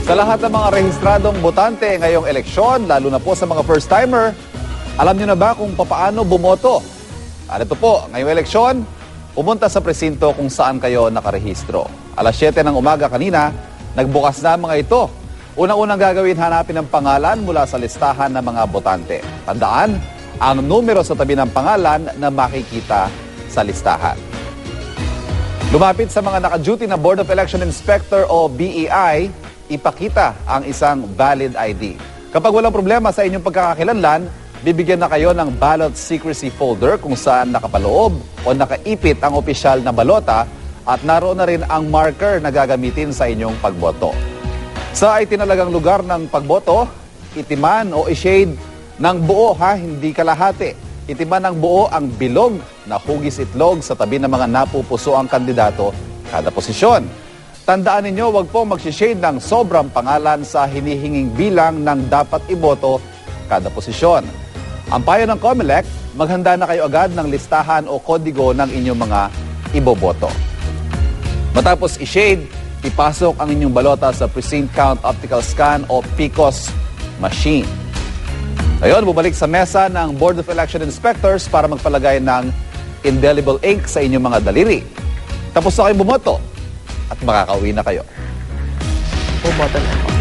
Sa lahat ng mga rehistradong botante ngayong eleksyon, lalo na po sa mga first-timer, alam niyo na ba kung paano bumoto? At ito po, ngayong eleksyon, pumunta sa presinto kung saan kayo nakarehistro. Alas 7 ng umaga kanina, nagbukas na ang mga ito. Unang-unang gagawin, hanapin ang pangalan mula sa listahan ng mga botante. Tandaan, ang numero sa tabi ng pangalan na makikita sa listahan. Lumapit sa mga naka-duty na Board of Election Inspector o BEI, ipakita ang isang valid ID. Kapag walang problema sa inyong pagkakakilanlan, bibigyan na kayo ng ballot secrecy folder kung saan nakapaloob o nakaipit ang opisyal na balota at naroon na rin ang marker na gagamitin sa inyong pagboto. Sa itinalagang lugar ng pagboto, itiman o i-shade ng buo hindi kalahati. Itiman ng buo ang bilog na hugis itlog sa tabi ng mga napupuso ang kandidato kada posisyon. Tandaan ninyo, wag po mag-shade ng sobrang pangalan sa hinihinging bilang ng dapat iboto kada posisyon. Ang payo ng COMELEC, maghanda na kayo agad ng listahan o kodigo ng inyong mga iboboto. Matapos i-shade, ipasok ang inyong balota sa Precinct Count Optical Scan o PCOS machine. Ngayon, bumalik sa mesa ng Board of Election Inspectors para magpalagay ng indelible ink sa inyong mga daliri. Tapos na kayo bumoto at makakauwi na kayo. Bumoto na ako.